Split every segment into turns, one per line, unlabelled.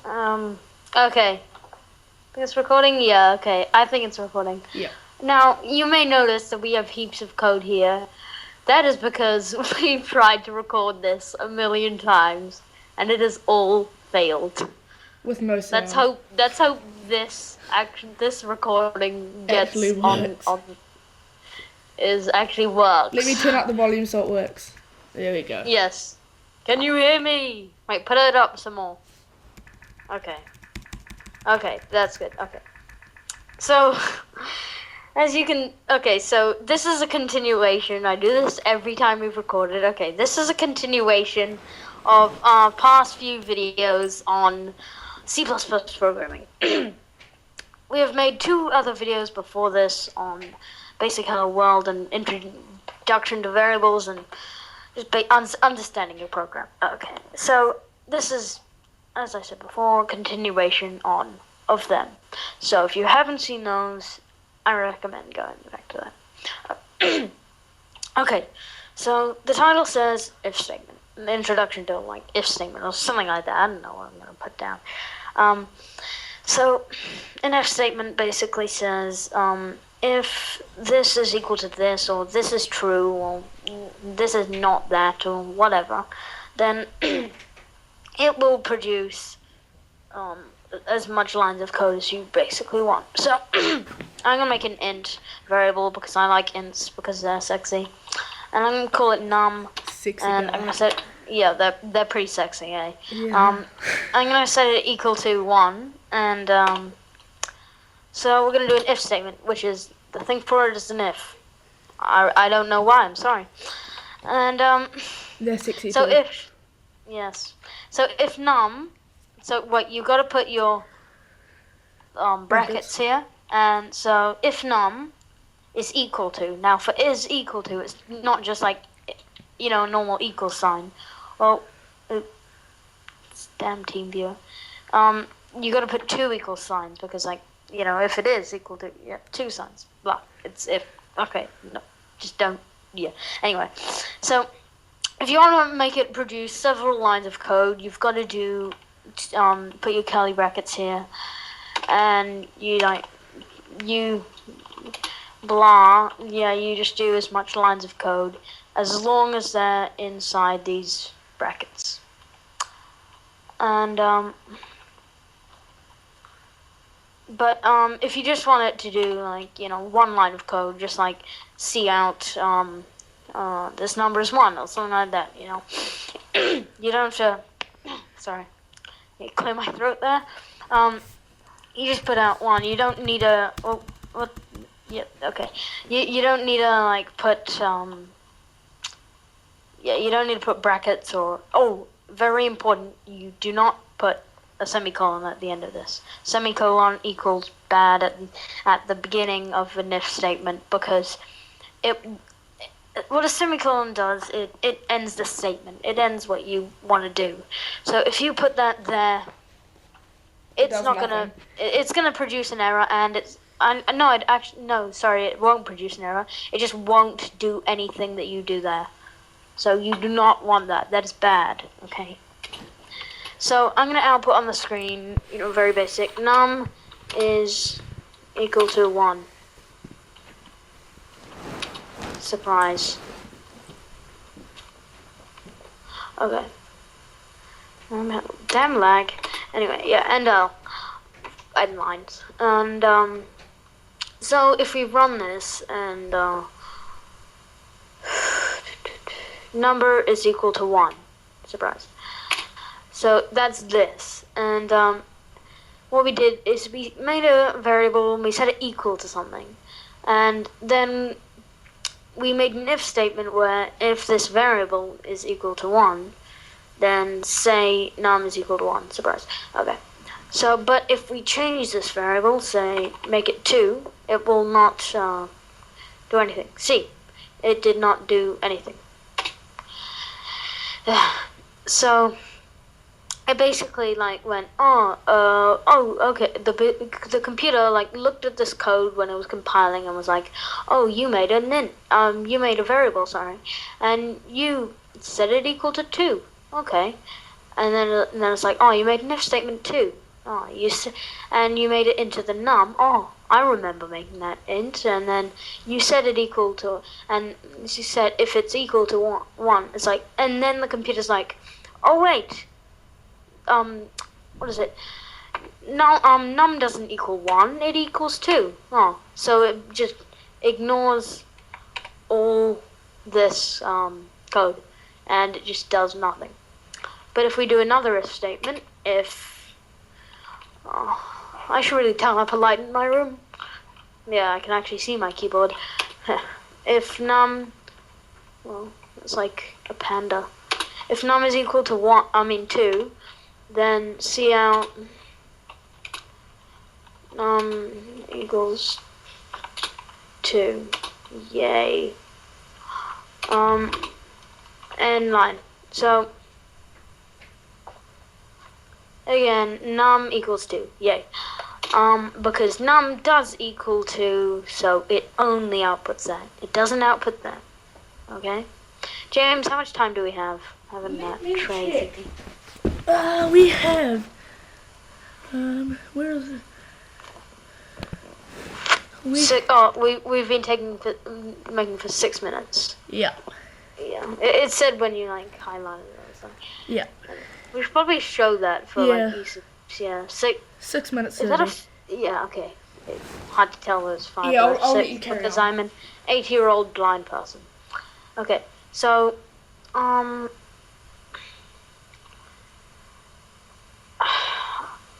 Okay. Think it's recording? Yeah, okay. I think it's recording.
Yeah.
Now, you may notice that we have heaps of code here. That is because we've tried to record this a million times, and it has all failed.
With no sound.
Let's hope this recording
Actually
gets
works.
is actually works.
Let me turn up the volume so it works. There we go.
Yes. Can you hear me? Wait, put it up some more. Okay. Okay, that's good. Okay. So, so this is a continuation. I do this every time we've recorded. Okay, this is a continuation of our past few videos on C++ programming. We have made 2 other videos before this on basic hello world and introduction to variables and just understanding your program. Okay, so this is, as I said before, continuation of them. So if you haven't seen those, I recommend going back to that. Okay, so the title says if statement, an introduction to like if statement or something like that. I don't know what I'm gonna put down. So an if statement basically says if this is equal to this, or this is true, or this is not that, or whatever, then it will produce as much lines of code as you basically want. So I'm gonna make an int variable because I like ints because they're sexy, and I'm gonna call it num.
Sexy
and
guy.
I'm gonna set they're pretty sexy, eh?
Yeah.
I'm gonna set it equal to 1, and so we're gonna do an if statement, which is the thing for it is an if. I don't know why. I'm sorry. And
They're sexy
so
too.
if num, so what you got to put your brackets here, and so if num is equal to, now for is equal to, it's not just like a normal equal sign. Well, damn TeamViewer. You got to put 2 equal signs because if it is equal to 2 signs, blah. It's if. Okay, no, just don't. Yeah. Anyway, so if you want to make it produce several lines of code, you've got to put your curly brackets here, and you blah. Yeah, you just do as much lines of code as long as they're inside these brackets. And but if you just want it to do 1 line of code, just like cout this number is 1 or something like that, you don't have to. Sorry, clear my throat there. You just put out 1. You don't need a. Oh, what? Yeah. Okay. You don't need to put. You don't need to put brackets or. Oh, very important. You do not put a semicolon at the end of this. Semicolon equals bad at the beginning of an if statement because what a semicolon does, it ends the statement. It ends what you want to do. So if you put that there, it's gonna produce an error, and it won't produce an error. It just won't do anything that you do there. So you do not want that. That is bad. Okay. So I'm gonna output on the screen, very basic. Num is equal to 1. Surprise. Okay. Damn lag. Anyway, yeah, and add lines. And so if we run this and number is equal to 1. Surprise. So that's this. And what we did is we made a variable and we set it equal to something. And then we made an if statement where if this variable is equal to 1, then say num is equal to 1. Surprise. Okay. So, but if we change this variable, say make it 2, it will not do anything. See, it did not do anything. So it basically went, okay. The computer looked at this code when it was compiling and was like, oh, you made you made a variable, sorry, and you set it equal to 2. Okay, and then it's like, oh, you made an if statement too. Oh, and you made it into the num. Oh, I remember making that int, and then you set it equal to, and you said if it's equal to one, it's like, and then the computer's like, oh wait, what is it? Num doesn't equal 1, it equals 2. Oh, so it just ignores all this code, and it just does nothing. But if we do another if statement, I should really tell how polite in my room. Yeah, I can actually see my keyboard. If num, well, it's like a panda. If num is equal to 2, then cout num equals 2. Yay. End line. So again, num equals 2. Yay. Because num does equal 2, so it only outputs that. It doesn't output that. Okay? James, how much time do we have? Having that trade.
We have. Where is it?
We've been making for 6 minutes.
Yeah.
Yeah. It said when you highlighted it or something.
Yeah.
We should probably show that for yeah.
6 minutes.
Is that yeah, okay. It's hard to tell those 5
yeah,
or 6
I'll let you carry
because
on.
I'm an 80-year-old blind person. Okay, so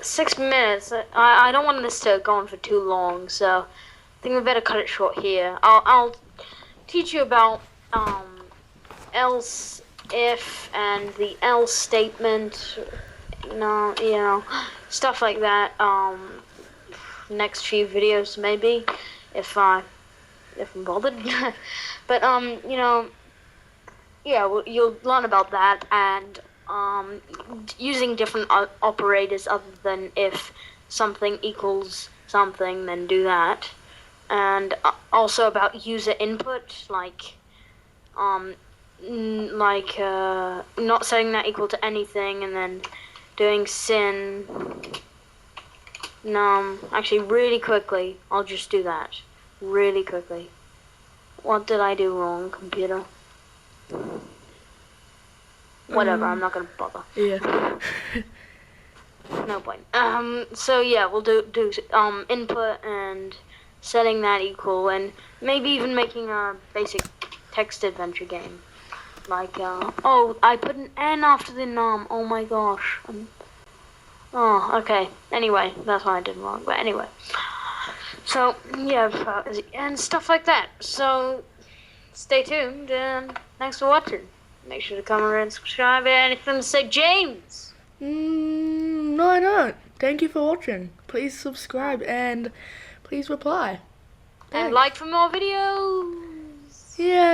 6 minutes. I don't want this to go on for too long, so I think we better cut it short here. I'll teach you about else, if, and the else statement. Stuff like that. Next few videos maybe, if I'm bothered. But yeah, you'll learn about that and using different operators other than if something equals something, then do that. And also about user input, like not setting that equal to anything, and then doing sin num. Actually, really quickly, I'll just do that. Really quickly. What did I do wrong, computer? Whatever, I'm not gonna bother.
Yeah.
No point. So yeah, we'll do input and setting that equal, and maybe even making a basic text adventure game. Like, oh, I put an N after the num. Oh my gosh. Oh, okay. Anyway, that's what I did wrong. But anyway. So, yeah, and stuff like that. So, stay tuned, and thanks for watching. Make sure to comment and subscribe. Anything to say, James?
No, I don't. Thank you for watching. Please subscribe and please reply.
And like for more videos.
Yeah.